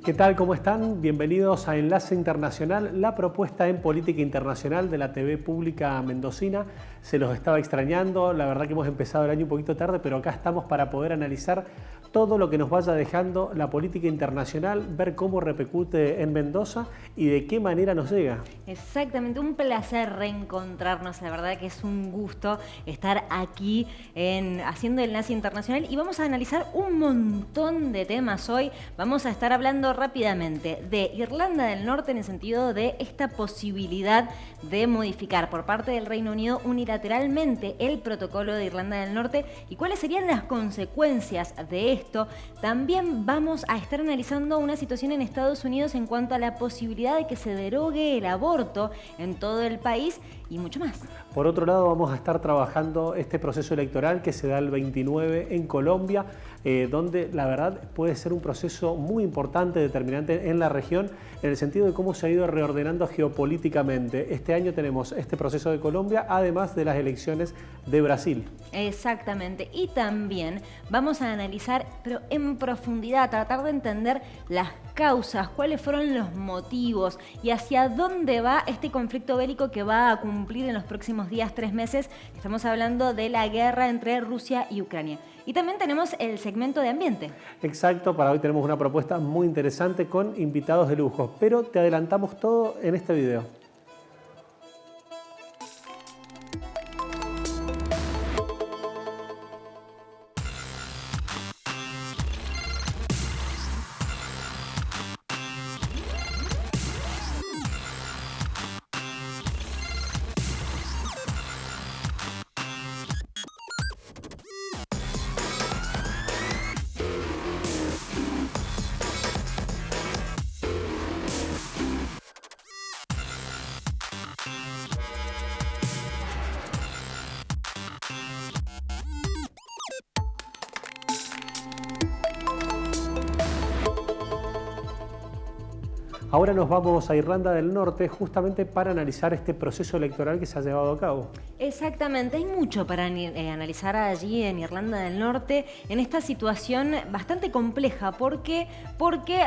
¿Qué tal? ¿Cómo están? Bienvenidos a Enlace Internacional, la propuesta en política internacional de la TV pública mendocina. Se los estaba extrañando, la verdad que hemos empezado el año un poquito tarde, pero acá estamos para poder analizar todo lo que nos vaya dejando la política internacional, ver cómo repercute en Mendoza y de qué manera nos llega. Exactamente, un placer reencontrarnos, la verdad que es un gusto estar aquí haciendo Enlace Internacional y vamos a analizar un montón de temas hoy. Vamos a estar hablando rápidamente de Irlanda del Norte en el sentido de esta posibilidad de modificar por parte del Reino Unido unilateralmente el protocolo de Irlanda del Norte y cuáles serían las consecuencias de esto. También vamos a estar analizando una situación en Estados Unidos en cuanto a la posibilidad de que se derogue el aborto en todo el país y mucho más. Por otro lado, vamos a estar trabajando este proceso electoral que se da el 29 en Colombia, donde la verdad puede ser un proceso muy importante, determinante en la región, en el sentido de cómo se ha ido reordenando geopolíticamente. Este año tenemos este proceso de Colombia, además de las elecciones de Brasil. Exactamente, y también vamos a analizar, pero en profundidad, tratar de entender las causas, cuáles fueron los motivos y hacia dónde va este conflicto bélico que va a cumplir en los próximos días, 3 meses. Estamos hablando de la guerra entre Rusia y Ucrania. Y también tenemos el segmento de ambiente. Exacto, para hoy tenemos una propuesta muy interesante con invitados de lujo, pero te adelantamos todo en este video. Ahora nos vamos a Irlanda del Norte justamente para analizar este proceso electoral que se ha llevado a cabo. Exactamente, hay mucho para analizar allí en Irlanda del Norte, en esta situación bastante compleja. ¿Por qué? Porque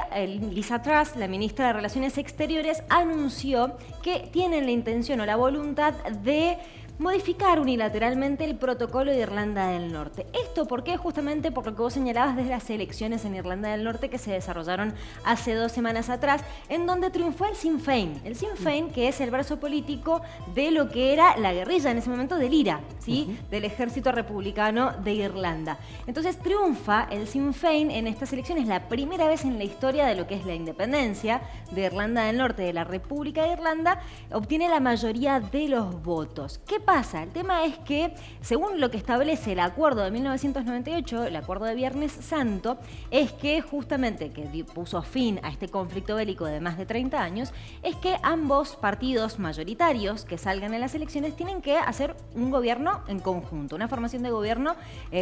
Liz Truss, la ministra de Relaciones Exteriores, anunció que tienen la intención o la voluntad de modificar unilateralmente el protocolo de Irlanda del Norte. ¿Esto por qué? Justamente por lo que vos señalabas de las elecciones en Irlanda del Norte que se desarrollaron hace 2 semanas atrás, en donde triunfó el Sinn Féin. El Sinn Féin, que es el brazo político de lo que era la guerrilla en ese momento del IRA, ¿sí? Del Ejército Republicano de Irlanda. Entonces triunfa el Sinn Féin en estas elecciones, la primera vez en la historia de lo que es la independencia de Irlanda del Norte, de la República de Irlanda, obtiene la mayoría de los votos. ¿Qué pasa? El tema es que, según lo que establece el acuerdo de 1998, el acuerdo de Viernes Santo, es que justamente, que puso fin a este conflicto bélico de más de 30 años, es que ambos partidos mayoritarios que salgan en las elecciones tienen que hacer un gobierno en conjunto, una formación de gobierno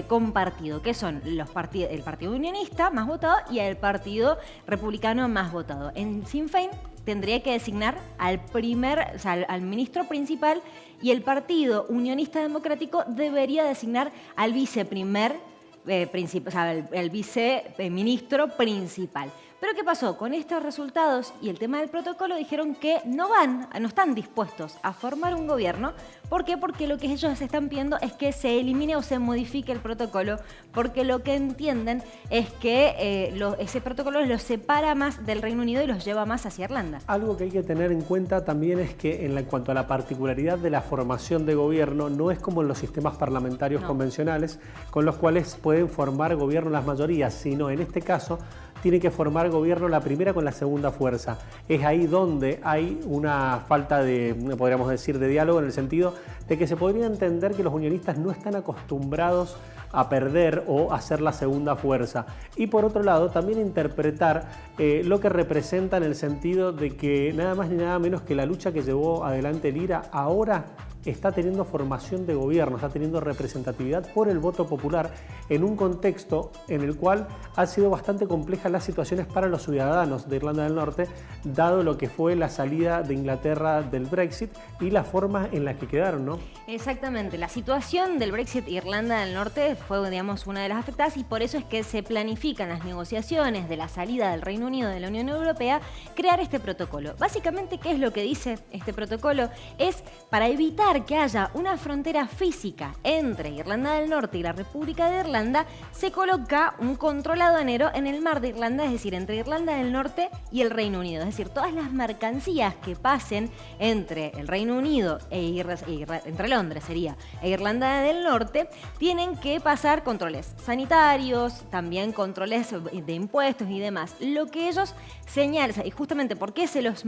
compartido, que son el Partido Unionista más votado y el Partido Republicano más votado. En Sinn Féin tendría que designar al ministro principal y el Partido Unionista Democrático debería designar al viceministro principal. Pero ¿qué pasó? Con estos resultados y el tema del protocolo dijeron que no están dispuestos a formar un gobierno. ¿Por qué? Porque lo que ellos están pidiendo es que se elimine o se modifique el protocolo, porque lo que entienden es que ese protocolo los separa más del Reino Unido y los lleva más hacia Irlanda. Algo que hay que tener en cuenta también es que en cuanto a la particularidad de la formación de gobierno, no es como en los sistemas parlamentarios convencionales, con los cuales pueden formar gobierno las mayorías, sino en este caso tiene que formar gobierno la primera con la segunda fuerza. Es ahí donde hay una falta de, podríamos decir, de diálogo, en el sentido de que se podría entender que los unionistas no están acostumbrados a perder o a ser la segunda fuerza. Y por otro lado, también interpretar lo que representa en el sentido de que nada más ni nada menos que la lucha que llevó adelante el IRA ahora está teniendo formación de gobierno, está teniendo representatividad por el voto popular en un contexto en el cual ha sido bastante compleja las situaciones para los ciudadanos de Irlanda del Norte, dado lo que fue la salida de Inglaterra del Brexit y la forma en la que quedaron, ¿no? Exactamente, la situación del Brexit Irlanda del Norte fue, digamos, una de las afectadas y por eso es que se planifican las negociaciones de la salida del Reino Unido de la Unión Europea, crear este protocolo. Básicamente, ¿qué es lo que dice este protocolo? Es para evitar que haya una frontera física entre Irlanda del Norte y la República de Irlanda, se coloca un control aduanero en el mar de Irlanda, es decir, entre Irlanda del Norte y el Reino Unido. Es decir, todas las mercancías que pasen entre el Reino Unido entre Londres sería, e Irlanda del Norte, tienen que pasar controles sanitarios, también controles de impuestos y demás. Lo que ellos señalan, y justamente por qué se los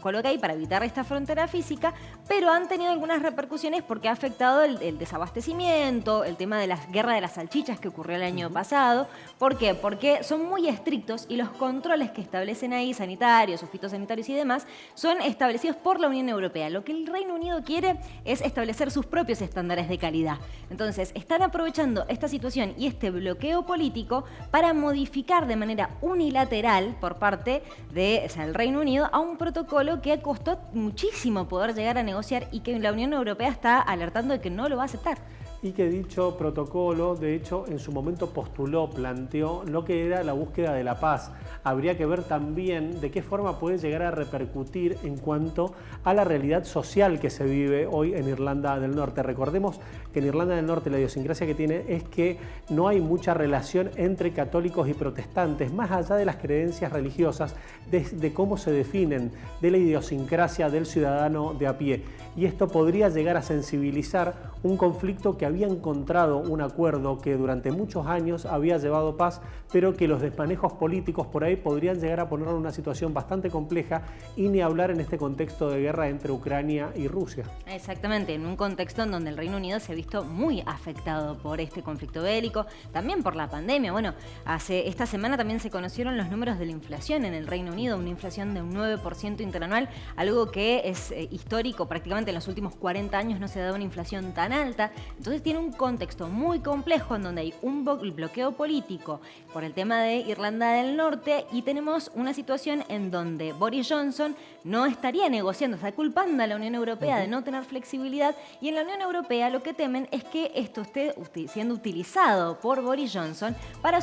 coloca ahí para evitar esta frontera física, pero han tenido algunas repercusiones porque ha afectado el desabastecimiento, el tema de la guerra de las salchichas que ocurrió el año pasado. ¿Por qué? Porque son muy estrictos y los controles que establecen ahí, sanitarios o fitosanitarios y demás, son establecidos por la Unión Europea. Lo que el Reino Unido quiere es establecer sus propios estándares de calidad. Entonces, están aprovechando esta situación y este bloqueo político para modificar de manera unilateral por parte del Reino Unido a un protocolo que costó muchísimo poder llegar a negociar y que la Unión Europea está alertando de que no lo va a aceptar. Y que dicho protocolo, de hecho, en su momento planteó lo que era la búsqueda de la paz. Habría que ver también de qué forma puede llegar a repercutir en cuanto a la realidad social que se vive hoy en Irlanda del Norte. Recordemos que en Irlanda del Norte la idiosincrasia que tiene es que no hay mucha relación entre católicos y protestantes, más allá de las creencias religiosas, de cómo se definen, de la idiosincrasia del ciudadano de a pie. Y esto podría llegar a sensibilizar un conflicto que había encontrado un acuerdo que durante muchos años había llevado paz, pero que los desmanejos políticos por ahí podrían llegar a ponerlo en una situación bastante compleja, y ni hablar en este contexto de guerra entre Ucrania y Rusia. Exactamente, en un contexto en donde el Reino Unido se ha visto muy afectado por este conflicto bélico, también por la pandemia. Bueno, esta semana también se conocieron los números de la inflación en el Reino Unido, una inflación de un 9% interanual, algo que es histórico, prácticamente en los últimos 40 años no se ha dado una inflación tan alta. Entonces tiene un contexto muy complejo en donde hay un bloqueo político por el tema de Irlanda del Norte y tenemos una situación en donde Boris Johnson no estaría negociando, está culpando a la Unión Europea de no tener flexibilidad, y en la Unión Europea lo que temen es que esto esté siendo utilizado por Boris Johnson para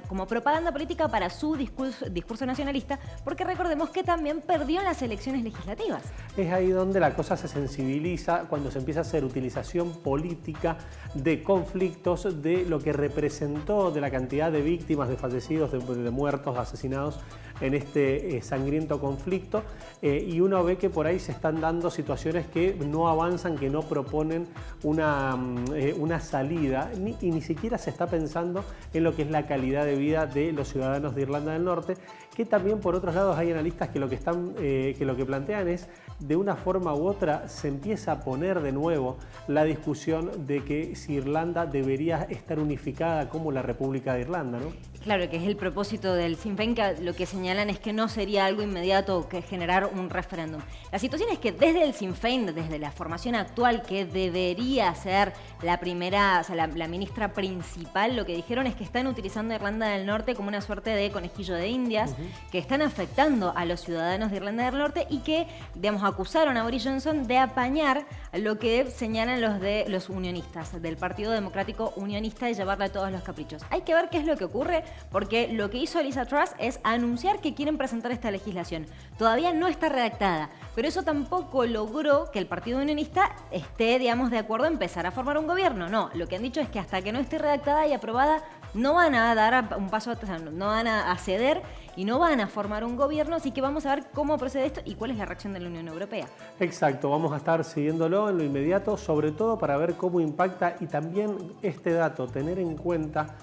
como propaganda política para su discurso nacionalista, porque recordemos que también perdió en las elecciones legislativas. Es ahí donde la cosa se sensibiliza, cuando se empieza a hacer utilización política de conflictos, de lo que representó, de la cantidad de víctimas, de fallecidos, de muertos, asesinados en este sangriento conflicto, y uno ve que por ahí se están dando situaciones que no avanzan, que no proponen una salida, y ni siquiera se está pensando en lo que es la calidad de vida de los ciudadanos de Irlanda del Norte, que también por otros lados hay analistas que lo que plantean es, de una forma u otra se empieza a poner de nuevo la discusión de que si Irlanda debería estar unificada como la República de Irlanda, ¿no? Claro, que es el propósito del Sinn Féin, que lo que señalan es que no sería algo inmediato que generar un referéndum. La situación es que desde el Sinn Féin, desde la formación actual, que debería ser la primera, o sea, la ministra principal, lo que dijeron es que están utilizando a Irlanda del Norte como una suerte de conejillo de Indias, que están afectando a los ciudadanos de Irlanda del Norte y que, digamos, acusaron a Boris Johnson de apañar lo que señalan los unionistas, del Partido Democrático Unionista, de llevarle a todos los caprichos. Hay que ver qué es lo que ocurre, porque lo que hizo Liz Truss es anunciar que quieren presentar esta legislación. Todavía no está redactada, pero eso tampoco logró que el Partido Unionista esté, digamos, de acuerdo en empezar a formar un gobierno. No, lo que han dicho es que hasta que no esté redactada y aprobada no van a dar un paso atrás, no van a ceder y no van a formar un gobierno, así que vamos a ver cómo procede esto y cuál es la reacción de la Unión Europea. Exacto, vamos a estar siguiéndolo en lo inmediato, sobre todo para ver cómo impacta, y también este dato, tener en cuenta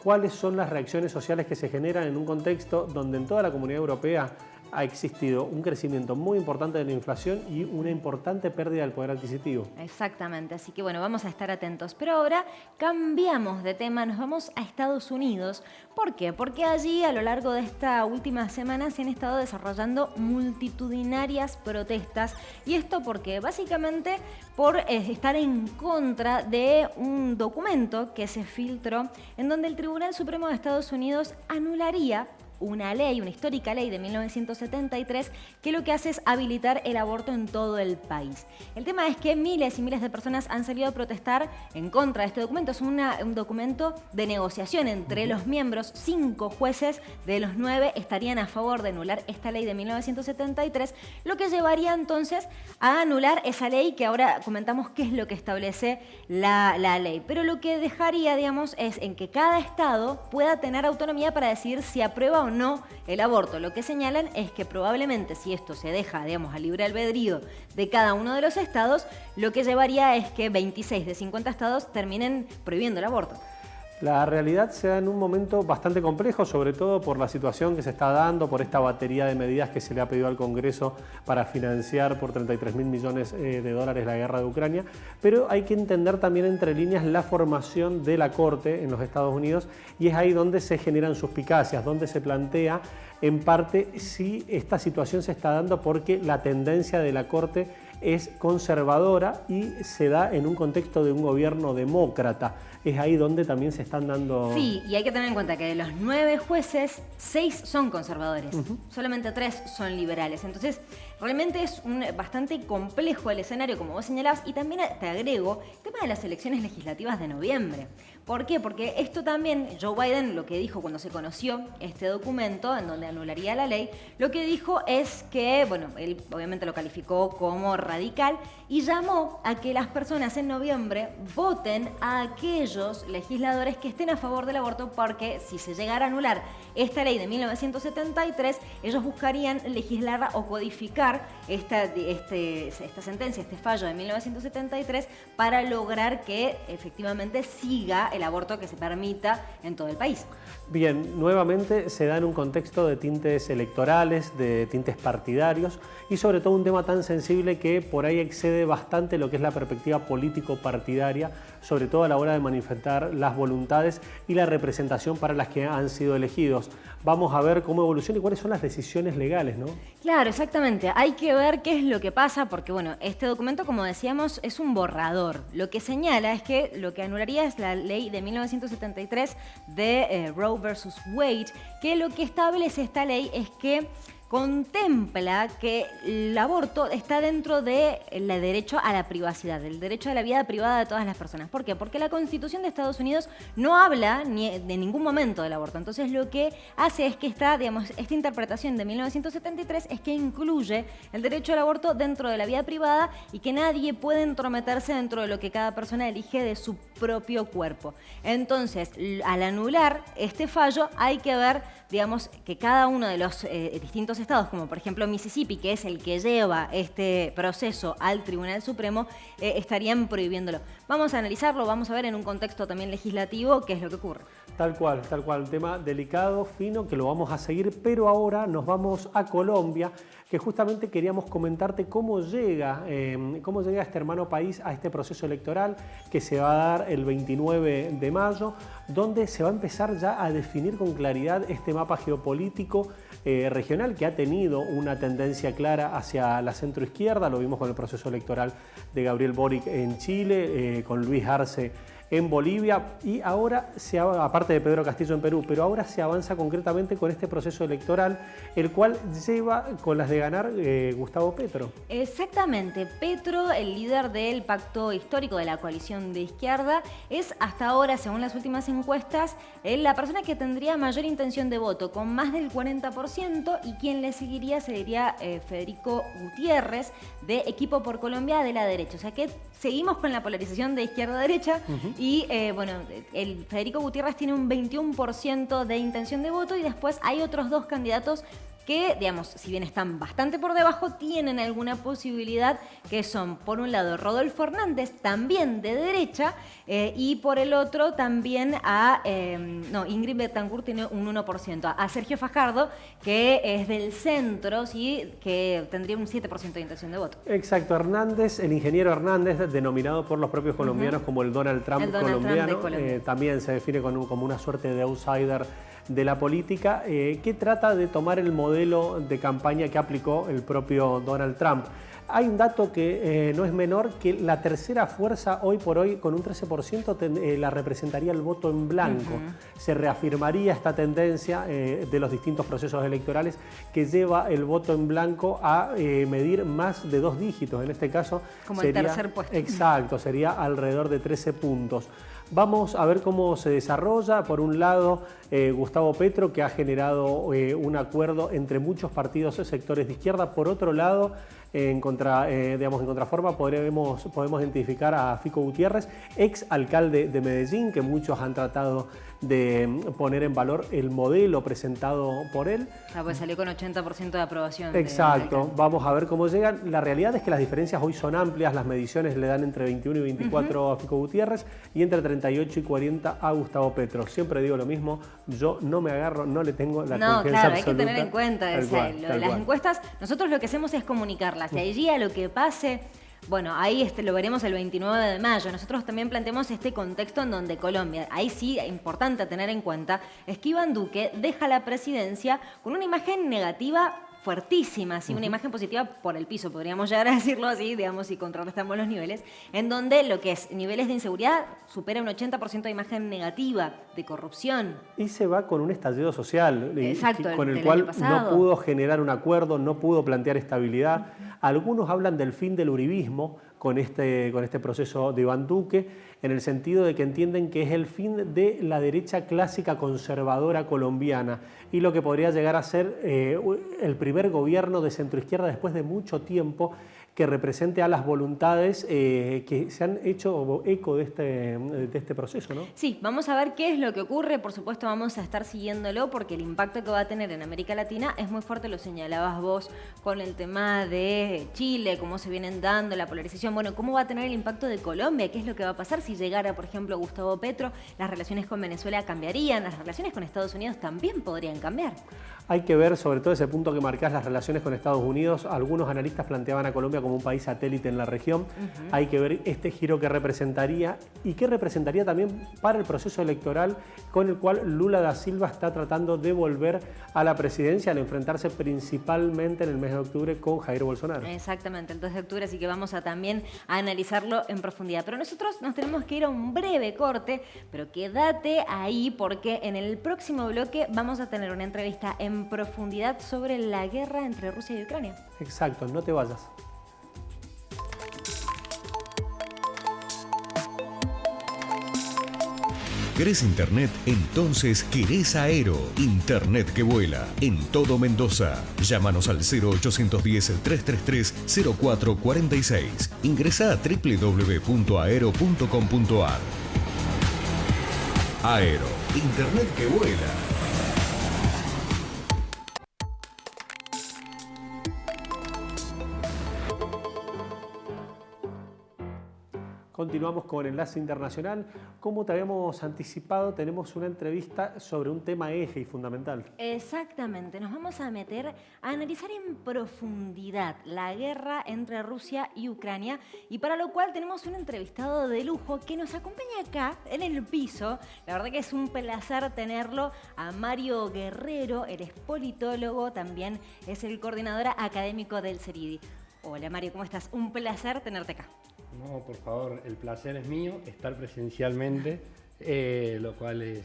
cuáles son las reacciones sociales que se generan en un contexto donde en toda la Comunidad Europea ha existido un crecimiento muy importante de la inflación y una importante pérdida del poder adquisitivo. Exactamente, así que bueno, vamos a estar atentos. Pero ahora cambiamos de tema, nos vamos a Estados Unidos. ¿Por qué? Porque allí a lo largo de esta última semana se han estado desarrollando multitudinarias protestas. Y esto porque básicamente por estar en contra de un documento que se filtró en donde el Tribunal Supremo de Estados Unidos anularía una ley, una histórica ley de 1973, que lo que hace es habilitar el aborto en todo el país. El tema es que miles y miles de personas han salido a protestar en contra de este documento. Es un documento de negociación entre los miembros. 5 jueces de los 9 estarían a favor de anular esta ley de 1973, lo que llevaría entonces a anular esa ley que ahora comentamos qué es lo que establece la ley. Pero lo que dejaría, digamos, es en que cada estado pueda tener autonomía para decidir si aprueba o no el aborto. Lo que señalan es que probablemente si esto se deja, digamos, a libre albedrío de cada uno de los estados, lo que llevaría es que 26 de 50 estados terminen prohibiendo el aborto. La realidad se da en un momento bastante complejo, sobre todo por la situación que se está dando, por esta batería de medidas que se le ha pedido al Congreso para financiar por 33.000 millones de dólares la guerra de Ucrania, pero hay que entender también entre líneas la formación de la Corte en los Estados Unidos y es ahí donde se generan suspicacias, donde se plantea en parte si esta situación se está dando porque la tendencia de la Corte es conservadora y se da en un contexto de un gobierno demócrata. Es ahí donde también se están dando... Sí, y hay que tener en cuenta que de los 9 jueces, 6 son conservadores, solamente 3 son liberales. Entonces, realmente es bastante complejo el escenario, como vos señalabas, y también te agrego el tema de las elecciones legislativas de noviembre. ¿Por qué? Porque esto también, Joe Biden lo que dijo cuando se conoció este documento, en donde anularía la ley, lo que dijo es que, bueno, él obviamente lo calificó como radical y llamó a que las personas en noviembre voten a aquellos legisladores que estén a favor del aborto, porque si se llegara a anular esta ley de 1973, ellos buscarían legislar o codificar esta sentencia, este fallo de 1973, para lograr que efectivamente siga el aborto que se permita en todo el país. Bien, nuevamente se da en un contexto de tintes electorales, de tintes partidarios y sobre todo un tema tan sensible que por ahí excede bastante lo que es la perspectiva político-partidaria, sobre todo a la hora de manifestar las voluntades y la representación para las que han sido elegidos. Vamos a ver cómo evoluciona y cuáles son las decisiones legales, ¿no? Claro, exactamente. Hay que ver qué es lo que pasa porque, bueno, este documento, como decíamos, es un borrador. Lo que señala es que lo que anularía es la ley de 1973 de Roe versus Wade, que lo que establece esta ley es que contempla que el aborto está dentro del derecho a la privacidad, del derecho a la vida privada de todas las personas. ¿Por qué? Porque la Constitución de Estados Unidos no habla de ningún momento del aborto. Entonces lo que hace es que esta interpretación de 1973 es que incluye el derecho al aborto dentro de la vida privada y que nadie puede entrometerse dentro de lo que cada persona elige de su propio cuerpo. Entonces, al anular este fallo, hay que ver, digamos, que cada uno de los distintos estados, como por ejemplo Mississippi, que es el que lleva este proceso al Tribunal Supremo, estarían prohibiéndolo. Vamos a analizarlo, vamos a ver en un contexto también legislativo qué es lo que ocurre. Tal cual, un tema delicado, fino, que lo vamos a seguir, pero ahora nos vamos a Colombia, que justamente queríamos comentarte cómo llega este hermano país a este proceso electoral que se va a dar el 29 de mayo, donde se va a empezar ya a definir con claridad este mapa geopolítico regional que ha tenido una tendencia clara hacia la centroizquierda. Lo vimos con el proceso electoral de Gabriel Boric en Chile, con Luis Arce en Bolivia y ahora, aparte de Pedro Castillo en Perú, pero ahora se avanza concretamente con este proceso electoral, el cual lleva con las de ganar Gustavo Petro. Exactamente, Petro, el líder del pacto histórico de la coalición de izquierda, es hasta ahora, según las últimas encuestas, la persona que tendría mayor intención de voto, con más del 40%, y quien le seguiría sería Federico Gutiérrez, de Equipo por Colombia, de la derecha. O sea que seguimos con la polarización de izquierda a derecha. Y bueno, el Federico Gutiérrez tiene un 21% de intención de voto y después hay otros 2 candidatos que, digamos, si bien están bastante por debajo, tienen alguna posibilidad, que son, por un lado, Rodolfo Hernández, también de derecha, y por el otro también Ingrid Betancourt tiene un 1%, a Sergio Fajardo, que es del centro, ¿sí? Que tendría un 7% de intención de voto. Exacto, Hernández, el ingeniero Hernández, denominado por los propios colombianos como el Donald Trump colombiano, también se define como una suerte de outsider de la política, que trata de tomar el modelo de campaña que aplicó el propio Donald Trump. Hay un dato que no es menor, que la tercera fuerza hoy por hoy, con un 13%, la representaría el voto en blanco. Se reafirmaría esta tendencia de los distintos procesos electorales que lleva el voto en blanco a medir más de 2 dígitos. En este caso como sería, el tercer puesto. Exacto, sería alrededor de 13 puntos. Vamos a ver cómo se desarrolla. Por un lado, Gustavo Petro, que ha generado un acuerdo entre muchos partidos y sectores de izquierda. Por otro lado, en contraforma podemos identificar a Fico Gutiérrez, ex alcalde de Medellín, que muchos han tratado de poner en valor el modelo presentado por él. Pues salió con 80% de aprobación. Exacto, vamos a ver cómo llegan. La realidad es que las diferencias hoy son amplias, las mediciones le dan entre 21 y 24 a Fico Gutiérrez y entre 38 y 40 a Gustavo Petro. Siempre digo lo mismo, yo no me agarro, no le tengo la confianza claro, absoluta. hay que tener en cuenta las encuestas. Nosotros lo que hacemos es comunicarlas, de allí a lo que pase. Bueno, ahí lo veremos el 29 de mayo. Nosotros también planteamos este contexto en donde Colombia, ahí sí, importante tener en cuenta, es que Iván Duque deja la presidencia con una imagen negativa fuertísima, ¿sí? Una imagen positiva por el piso, podríamos llegar a decirlo así, digamos, si contrarrestamos los niveles, en donde lo que es niveles de inseguridad supera un 80% de imagen negativa, de corrupción. Y se va con un estallido social, con el cual no pudo generar un acuerdo, no pudo plantear estabilidad. Algunos hablan del fin del uribismo con este proceso de Iván Duque, en el sentido de que entienden que es el fin de la derecha clásica conservadora colombiana y lo que podría llegar a ser el primer gobierno de centroizquierda después de mucho tiempo que represente a las voluntades que se han hecho eco de este proceso, ¿no? Sí, vamos a ver qué es lo que ocurre. Por supuesto vamos a estar siguiéndolo porque el impacto que va a tener en América Latina es muy fuerte, lo señalabas vos con el tema de Chile, cómo se vienen dando, la polarización. Bueno, ¿cómo va a tener el impacto de Colombia? ¿Qué es lo que va a pasar si llegara, por ejemplo, Gustavo Petro? Las relaciones con Venezuela cambiarían, las relaciones con Estados Unidos también podrían cambiar. Hay que ver, sobre todo ese punto que marcás, las relaciones con Estados Unidos. Algunos analistas planteaban a Colombia como un país satélite en la región. Hay que ver este giro que representaría y qué representaría también para el proceso electoral con el cual Lula da Silva está tratando de volver a la presidencia al enfrentarse principalmente en el mes de octubre con Jair Bolsonaro. Exactamente, el 2 de octubre, así que vamos a también a analizarlo en profundidad. Pero nosotros nos tenemos que ir a un breve corte, pero quédate ahí porque en el próximo bloque vamos a tener una entrevista en profundidad sobre la guerra entre Rusia y Ucrania. Exacto, no te vayas. ¿Querés internet? Entonces querés Aero. Internet que vuela en todo Mendoza. Llámanos al 0810-333-0446. Ingresá a www.aero.com.ar. Aero. Internet que vuela. Continuamos con Enlace Internacional. Como te habíamos anticipado, tenemos una entrevista sobre un tema eje y fundamental. Exactamente, nos vamos a meter a analizar en profundidad la guerra entre Rusia y Ucrania y para lo cual tenemos un entrevistado de lujo que nos acompaña acá en el piso. La verdad que es un placer tenerlo a Mario Guerrero, él es politólogo, también es el coordinador académico del CERIDI. Hola Mario, ¿cómo estás? Un placer tenerte acá. No, por favor, el placer es mío, estar presencialmente, lo cual es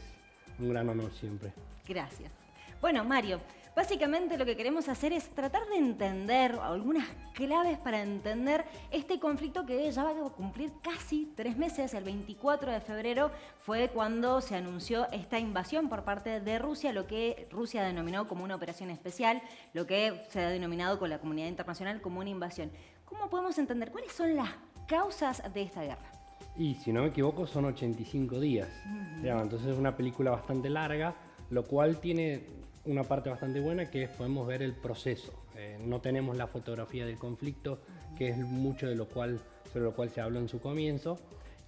un gran honor siempre. Gracias. Bueno, Mario, básicamente lo que queremos hacer es tratar de entender algunas claves para entender este conflicto que ya va a cumplir casi 3 meses. El 24 de febrero fue cuando se anunció esta invasión por parte de Rusia, lo que Rusia denominó como una operación especial, lo que se ha denominado con la comunidad internacional como una invasión. ¿Cómo podemos entender cuáles son las causas de esta guerra? Y si no me equivoco son 85 días, entonces es una película bastante larga, lo cual tiene una parte bastante buena, que es podemos ver el proceso. No tenemos la fotografía del conflicto, que es mucho de sobre lo cual se habló en su comienzo.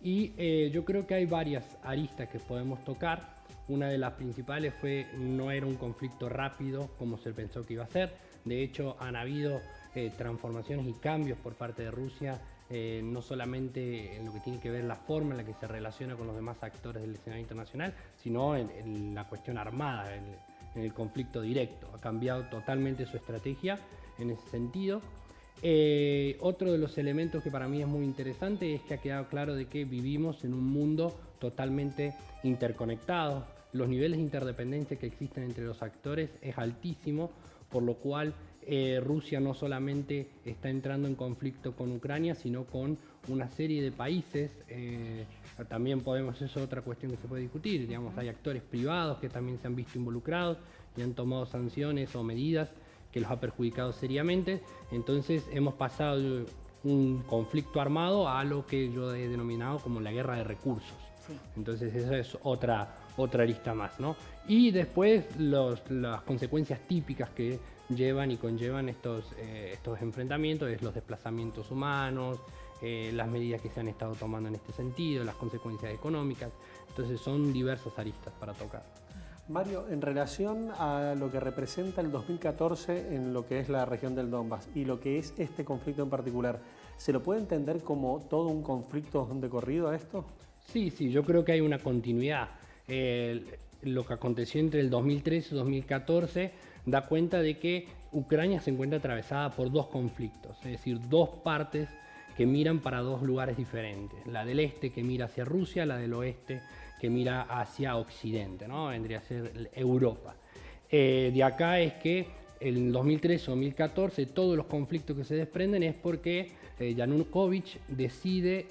Y yo creo que hay varias aristas que podemos tocar. Una de las principales no era un conflicto rápido como se pensó que iba a ser. De hecho, han habido transformaciones y cambios por parte de Rusia, no solamente en lo que tiene que ver la forma en la que se relaciona con los demás actores del escenario internacional, sino en la cuestión armada, en el conflicto directo. Ha cambiado totalmente su estrategia en ese sentido. Otro de los elementos que para mí es muy interesante es que ha quedado claro de que vivimos en un mundo totalmente interconectado. Los niveles de interdependencia que existen entre los actores es altísimo, por lo cual Rusia no solamente está entrando en conflicto con Ucrania, sino con una serie de países. También eso es otra cuestión que se puede discutir. Digamos, hay actores privados que también se han visto involucrados y han tomado sanciones o medidas que los ha perjudicado seriamente. Entonces hemos pasado de un conflicto armado a lo que yo he denominado como la guerra de recursos. Sí. Entonces esa es otra arista más, ¿no? Y después las consecuencias típicas que llevan y conllevan estos enfrentamientos es los desplazamientos humanos, las medidas que se han estado tomando en este sentido, las consecuencias económicas. Entonces son diversas aristas para tocar. Mario, en relación a lo que representa el 2014 en lo que es la región del Donbass y lo que es este conflicto en particular, ¿se lo puede entender como todo un conflicto de corrido a esto? Sí, yo creo que hay una continuidad. Lo que aconteció entre el 2013 y 2014 da cuenta de que Ucrania se encuentra atravesada por dos conflictos, es decir, dos partes que miran para dos lugares diferentes. La del este que mira hacia Rusia, la del oeste que mira hacia Occidente, ¿no? Vendría a ser Europa. De acá es que en 2013 o 2014 todos los conflictos que se desprenden es porque Yanukovych decide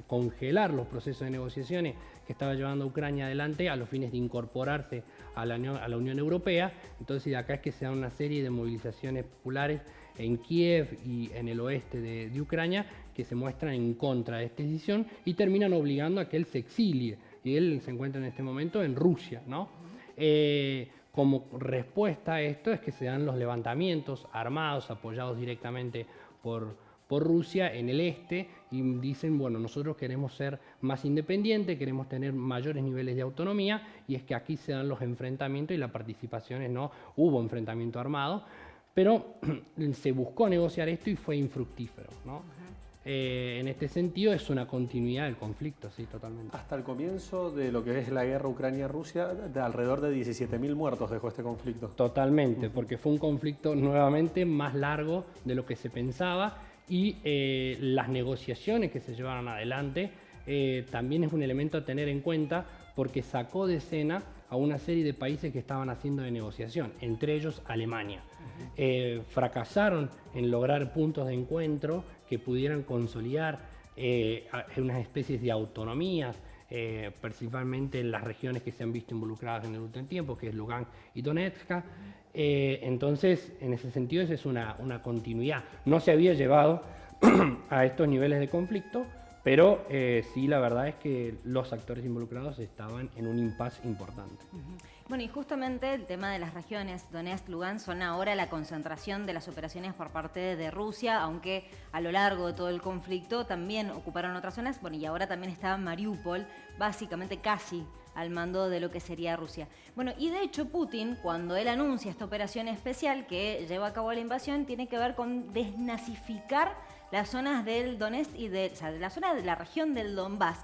congelar los procesos de negociaciones que estaba llevando Ucrania adelante a los fines de incorporarse a la Unión Europea. Entonces de acá es que se dan una serie de movilizaciones populares en Kiev y en el oeste de Ucrania que se muestran en contra de esta decisión y terminan obligando a que él se exilie. Y él se encuentra en este momento en Rusia, ¿no? Como respuesta a esto es que se dan los levantamientos armados apoyados directamente por Rusia en el este y dicen, bueno, nosotros queremos ser más independientes, queremos tener mayores niveles de autonomía y es que aquí se dan los enfrentamientos y las participaciones, no hubo enfrentamiento armado, pero se buscó negociar esto y fue infructífero, ¿no? En este sentido es una continuidad del conflicto, sí, totalmente. Hasta el comienzo de lo que es la guerra Ucrania-Rusia, de alrededor de 17.000 muertos dejó este conflicto. Totalmente, porque fue un conflicto nuevamente más largo de lo que se pensaba y las negociaciones que se llevaron adelante también es un elemento a tener en cuenta porque sacó de escena a una serie de países que estaban haciendo de negociación, entre ellos Alemania. Fracasaron en lograr puntos de encuentro que pudieran consolidar unas especies de autonomías, principalmente en las regiones que se han visto involucradas en el último tiempo, que es Lugansk y Donetsk. Entonces, en ese sentido, esa es una continuidad. No se había llevado a estos niveles de conflicto, pero sí, la verdad es que los actores involucrados estaban en un impasse importante. Bueno, y justamente el tema de las regiones Donetsk, Lugansk son ahora la concentración de las operaciones por parte de Rusia, aunque a lo largo de todo el conflicto también ocuparon otras zonas. Bueno, y ahora también está Mariupol, básicamente casi al mando de lo que sería Rusia. Bueno, y de hecho Putin, cuando él anuncia esta operación especial que lleva a cabo la invasión, tiene que ver con desnazificar las zonas del Donetsk y la zona de la región del Donbass.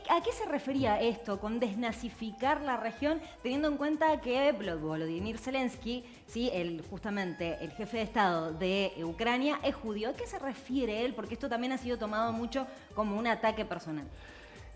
¿A qué se refería esto con desnazificar la región, teniendo en cuenta que Volodymyr Zelensky, ¿sí? Justamente el jefe de Estado de Ucrania, es judío? ¿A qué se refiere él? Porque esto también ha sido tomado mucho como un ataque personal.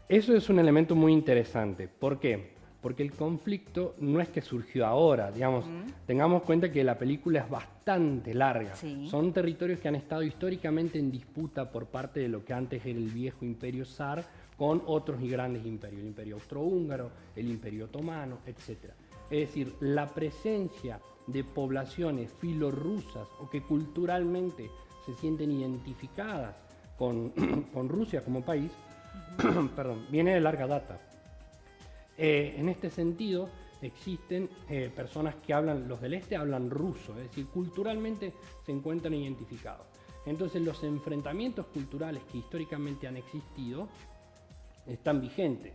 Eso es un elemento muy interesante. ¿Por qué? Porque el conflicto no es que surgió ahora, digamos, tengamos en cuenta que la película es bastante larga. Sí. Son territorios que han estado históricamente en disputa por parte de lo que antes era el viejo imperio zar con otros y grandes imperios, el imperio austrohúngaro, el imperio otomano, etc. Es decir, la presencia de poblaciones filorrusas o que culturalmente se sienten identificadas con Rusia como país, perdón, viene de larga data. En este sentido, existen personas que hablan, los del este hablan ruso, es decir, culturalmente se encuentran identificados. Entonces los enfrentamientos culturales que históricamente han existido están vigentes.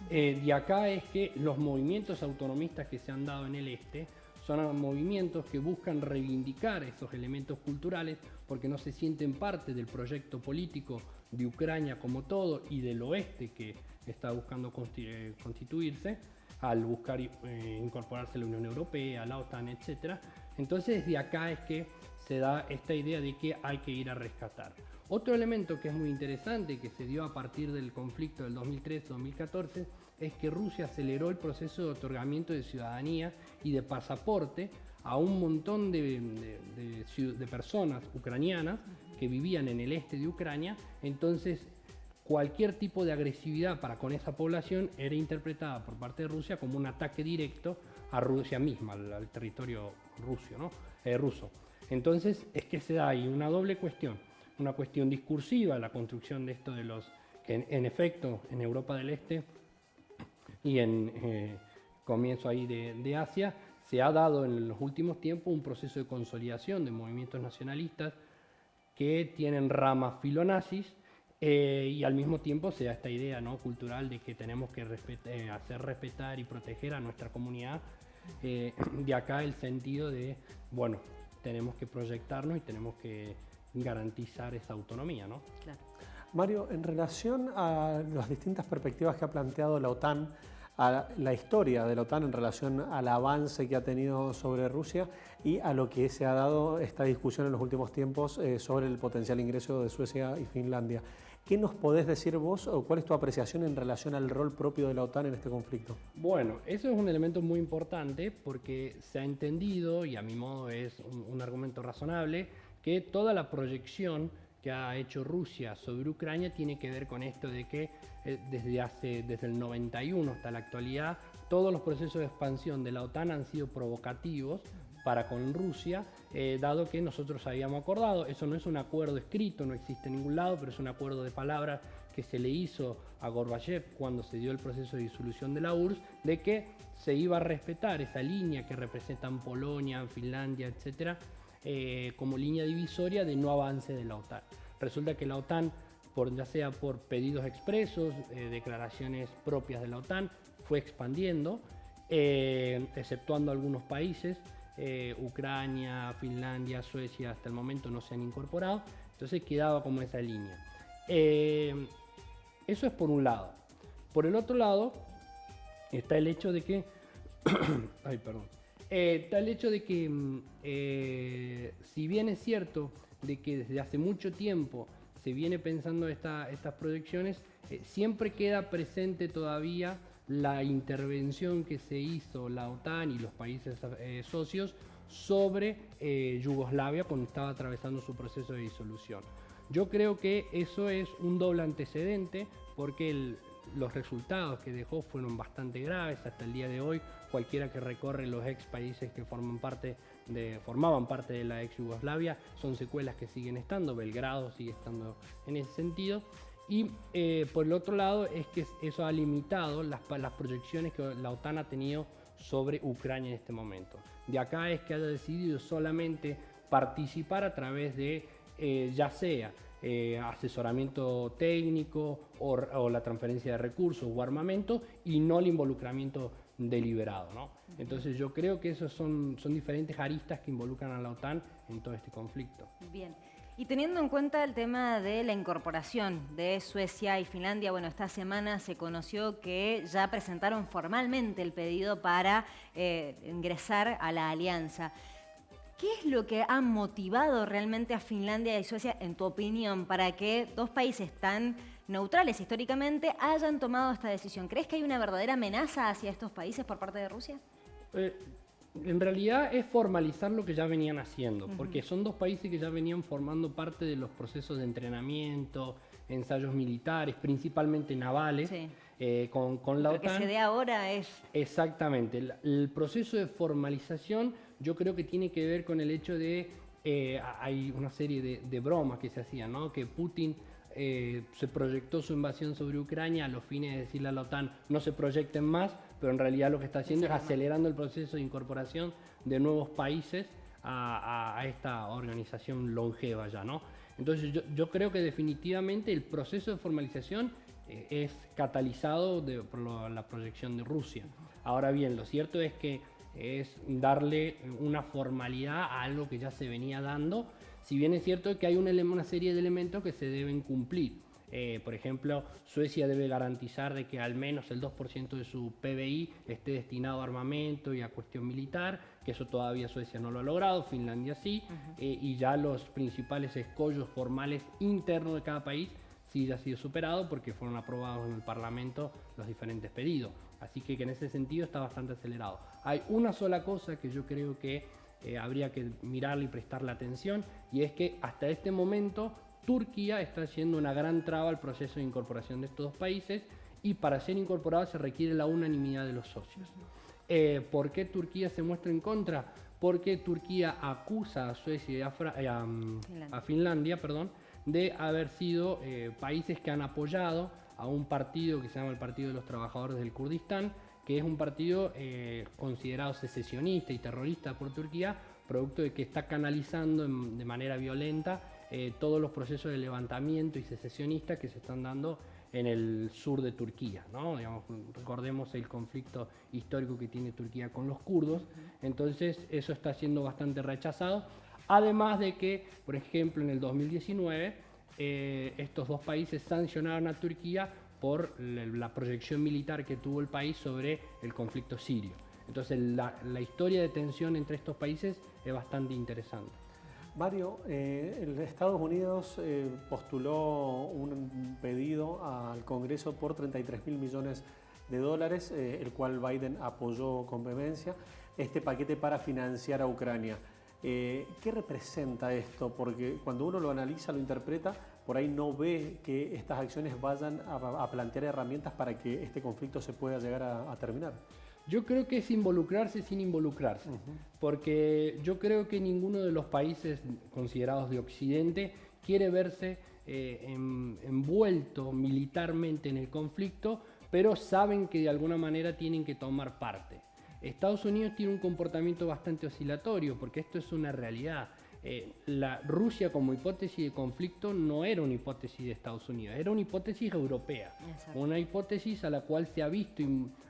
De acá es que los movimientos autonomistas que se han dado en el este son movimientos que buscan reivindicar esos elementos culturales porque no se sienten parte del proyecto político de Ucrania como todo y del oeste que está buscando constituirse al buscar incorporarse a la Unión Europea, a la OTAN, etc. Entonces de acá es que se da esta idea de que hay que ir a rescatar. Otro elemento que es muy interesante que se dio a partir del conflicto del 2013-2014 es que Rusia aceleró el proceso de otorgamiento de ciudadanía y de pasaporte a un montón de personas ucranianas que vivían en el este de Ucrania. Entonces cualquier tipo de agresividad para con esa población era interpretada por parte de Rusia como un ataque directo a Rusia misma, al territorio ruso. Entonces es que se da ahí una doble cuestión, una cuestión discursiva, la construcción de esto de los que en efecto en Europa del Este y en comienzo ahí de Asia se ha dado en los últimos tiempos un proceso de consolidación de movimientos nacionalistas que tienen ramas filonazis y al mismo tiempo se da esta idea, ¿no?, cultural de que tenemos que hacer respetar y proteger a nuestra comunidad. De acá el sentido de, bueno, tenemos que proyectarnos y tenemos que garantizar esa autonomía, ¿no? Claro. Mario, en relación a las distintas perspectivas que ha planteado la OTAN, a la historia de la OTAN en relación al avance que ha tenido sobre Rusia y a lo que se ha dado esta discusión en los últimos tiempos sobre el potencial ingreso de Suecia y Finlandia, ¿qué nos podés decir vos o cuál es tu apreciación en relación al rol propio de la OTAN en este conflicto? Bueno, eso es un elemento muy importante porque se ha entendido, y a mi modo es un argumento razonable, que toda la proyección que ha hecho Rusia sobre Ucrania tiene que ver con esto de que desde el 91 hasta la actualidad todos los procesos de expansión de la OTAN han sido provocativos para con Rusia, dado que nosotros habíamos acordado, eso no es un acuerdo escrito, no existe en ningún lado, pero es un acuerdo de palabras que se le hizo a Gorbachev cuando se dio el proceso de disolución de la URSS, de que se iba a respetar esa línea que representan Polonia, Finlandia, etcétera, como línea divisoria de no avance de la OTAN. Resulta que la OTAN, ya sea por pedidos expresos, declaraciones propias de la OTAN, fue expandiendo, exceptuando algunos países, Ucrania, Finlandia, Suecia, hasta el momento no se han incorporado, entonces quedaba como esa línea. Eso es por un lado. Por el otro lado está el hecho de que está el hecho de que si bien es cierto de que desde hace mucho tiempo se viene pensando estas proyecciones, siempre queda presente todavía la intervención que se hizo la OTAN y los países socios sobre Yugoslavia cuando estaba atravesando su proceso de disolución. Yo creo que eso es un doble antecedente porque los resultados que dejó fueron bastante graves. Hasta el día de hoy, cualquiera que recorre los ex países que formaban parte de la ex Yugoslavia, son secuelas que siguen estando. Belgrado sigue estando en ese sentido. Y por el otro lado es que eso ha limitado las proyecciones que la OTAN ha tenido sobre Ucrania en este momento. De acá es que haya decidido solamente participar a través de ya sea asesoramiento técnico o la transferencia de recursos o armamento y no el involucramiento deliberado, ¿no? Entonces yo creo que esos son diferentes aristas que involucran a la OTAN en todo este conflicto. Bien. Y teniendo en cuenta el tema de la incorporación de Suecia y Finlandia, bueno, esta semana se conoció que ya presentaron formalmente el pedido para ingresar a la alianza. ¿Qué es lo que ha motivado realmente a Finlandia y Suecia, en tu opinión, para que dos países tan neutrales históricamente hayan tomado esta decisión? ¿Crees que hay una verdadera amenaza hacia estos países por parte de Rusia? En realidad es formalizar lo que ya venían haciendo, porque son dos países que ya venían formando parte de los procesos de entrenamiento, ensayos militares, principalmente navales, sí. Con la OTAN. Lo que se dé ahora es... Exactamente. El proceso de formalización yo creo que tiene que ver con el hecho de... hay una serie de bromas que se hacían, ¿no? Que Putin se proyectó su invasión sobre Ucrania a los fines de decirle a la OTAN no se proyecten más pero en realidad lo que está haciendo es acelerando el proceso de incorporación de nuevos países a esta organización longeva ya, ¿no? Entonces yo creo que definitivamente el proceso de formalización es catalizado por la proyección de Rusia. Ahora bien, lo cierto es que es darle una formalidad a algo que ya se venía dando, si bien es cierto que hay una serie de elementos que se deben cumplir. Por ejemplo, Suecia debe garantizar de que al menos el 2% de su PBI esté destinado a armamento y a cuestión militar, que eso todavía Suecia no lo ha logrado, Finlandia sí, y ya los principales escollos formales internos de cada país sí ya ha sido superado porque fueron aprobados en el Parlamento los diferentes pedidos. Así que en ese sentido está bastante acelerado. Hay una sola cosa que yo creo que habría que mirarle y prestarle atención, y es que hasta este momento Turquía está haciendo una gran traba al proceso de incorporación de estos dos países, y para ser incorporado se requiere la unanimidad de los socios. ¿Por qué Turquía se muestra en contra? Porque Turquía acusa a Suecia y a Finlandia, de haber sido países que han apoyado a un partido que se llama el Partido de los Trabajadores del Kurdistán, que es un partido considerado secesionista y terrorista por Turquía, producto de que está canalizando de manera violenta todos los procesos de levantamiento y secesionista que se están dando en el sur de Turquía, ¿no? Digamos, recordemos el conflicto histórico que tiene Turquía con los kurdos, entonces eso está siendo bastante rechazado, además de que, por ejemplo, en el 2019 estos dos países sancionaron a Turquía por la proyección militar que tuvo el país sobre el conflicto sirio. Entonces la historia de tensión entre estos países es bastante interesante. Mario, Estados Unidos postuló un pedido al Congreso por 33.000 millones de dólares, el cual Biden apoyó con vehemencia, este paquete para financiar a Ucrania. ¿Qué representa esto? Porque cuando uno lo analiza, lo interpreta, por ahí no ve que estas acciones vayan a plantear herramientas para que este conflicto se pueda llegar a terminar. Yo creo que es involucrarse sin involucrarse, porque yo creo que ninguno de los países considerados de Occidente quiere verse envuelto militarmente en el conflicto, pero saben que de alguna manera tienen que tomar parte. Estados Unidos tiene un comportamiento bastante oscilatorio, porque esto es una realidad. La Rusia como hipótesis de conflicto no era una hipótesis de Estados Unidos, era una hipótesis europea. Exacto. Una hipótesis a la cual se ha visto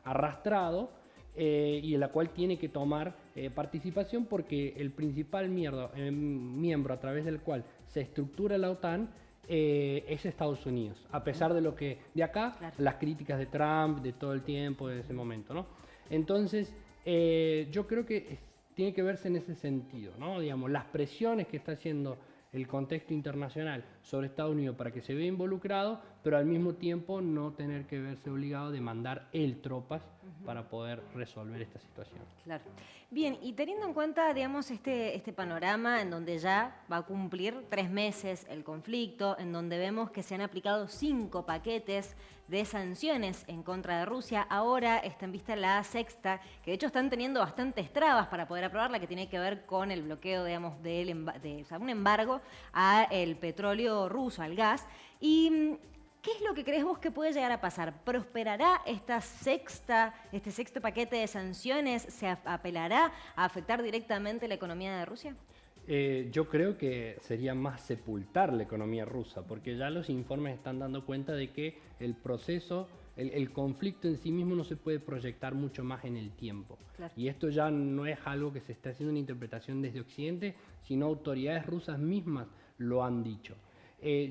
arrastrado y en la cual tiene que tomar participación, porque el principal miembro a través del cual se estructura la OTAN es Estados Unidos, a pesar de lo que de acá, claro, las críticas de Trump de todo el tiempo, de ese momento, ¿no? Entonces yo creo que tiene que verse en ese sentido, ¿no? Digamos, las presiones que está haciendo el contexto internacional sobre Estados Unidos para que se vea involucrado, pero al mismo tiempo no tener que verse obligado de mandar él tropas para poder resolver esta situación. Claro. Bien, y teniendo en cuenta, digamos, este panorama en donde ya va a cumplir 3 meses el conflicto, en donde vemos que se han aplicado 5 paquetes de sanciones en contra de Rusia, ahora está en vista la 6ª, que de hecho están teniendo bastantes trabas para poder aprobarla, que tiene que ver con el bloqueo, digamos, o sea, un embargo al petróleo ruso, al gas. Y ¿qué es lo que crees vos que puede llegar a pasar? ¿Prosperará este sexto paquete de sanciones? ¿Se apelará a afectar directamente la economía de Rusia? Yo creo que sería más sepultar la economía rusa, porque ya los informes están dando cuenta de que el proceso, el conflicto en sí mismo no se puede proyectar mucho más en el tiempo. Claro. Y esto ya no es algo que se está haciendo una interpretación desde Occidente, sino autoridades rusas mismas lo han dicho.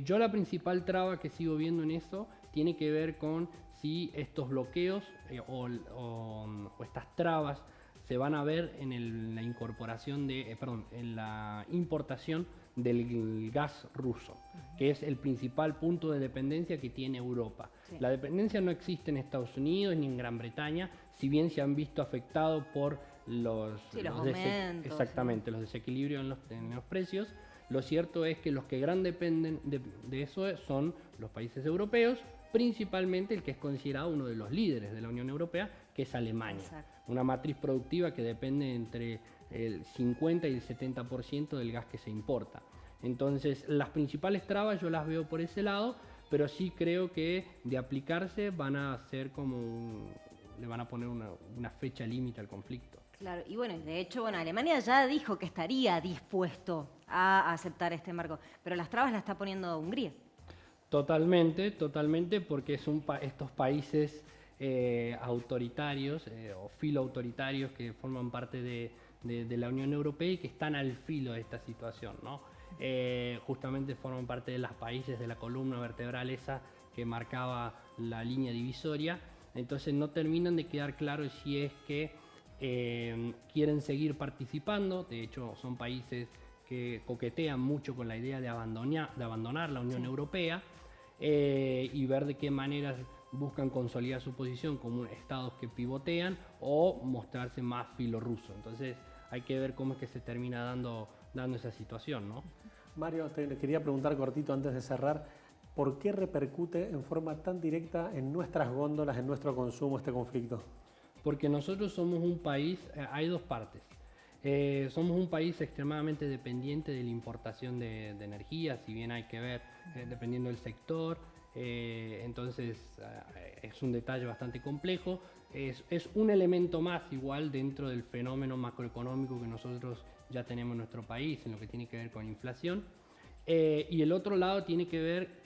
Yo la principal traba que sigo viendo en eso tiene que ver con si estos bloqueos o estas trabas se van a ver en la incorporación en la importación del gas ruso, que es el principal punto de dependencia que tiene Europa. Sí. La dependencia no existe en Estados Unidos ni en Gran Bretaña, si bien se han visto afectados por los desequilibrios en los precios. Lo cierto es que los que gran dependen de eso son los países europeos, principalmente el que es considerado uno de los líderes de la Unión Europea, que es Alemania. Exacto. Una matriz productiva que depende entre el 50 y el 70% del gas que se importa. Entonces, las principales trabas yo las veo por ese lado, pero sí creo que de aplicarse van a ser como le van a poner una fecha límite al conflicto. Claro, y bueno, de hecho, Alemania ya dijo que estaría dispuesto a aceptar este marco, pero las trabas las está poniendo Hungría. Totalmente, porque estos países autoritarios o filoautoritarios que forman parte de la Unión Europea y que están al filo de esta situación, ¿no? Justamente forman parte de los países de la columna vertebral esa que marcaba la línea divisoria, entonces no terminan de quedar claros si es que quieren seguir participando. De hecho son países que coquetean mucho con la idea de abandonar la Unión Europea y ver de qué maneras buscan consolidar su posición como estados que pivotean o mostrarse más filorruso. Entonces hay que ver cómo es que se termina dando esa situación, ¿no? Mario, te quería preguntar cortito antes de cerrar, ¿por qué repercute en forma tan directa en nuestras góndolas, en nuestro consumo este conflicto? Porque nosotros somos un país, hay dos partes. Somos un país extremadamente dependiente de la importación de energía, si bien hay que ver dependiendo del sector, entonces es un detalle bastante complejo, es un elemento más igual dentro del fenómeno macroeconómico que nosotros ya tenemos en nuestro país, en lo que tiene que ver con inflación, y el otro lado tiene que ver,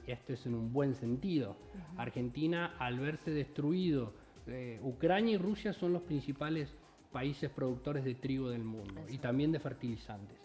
esto es en un buen sentido, Argentina al verse destruido, Ucrania y Rusia son los principales países productores de trigo del mundo y también de fertilizantes.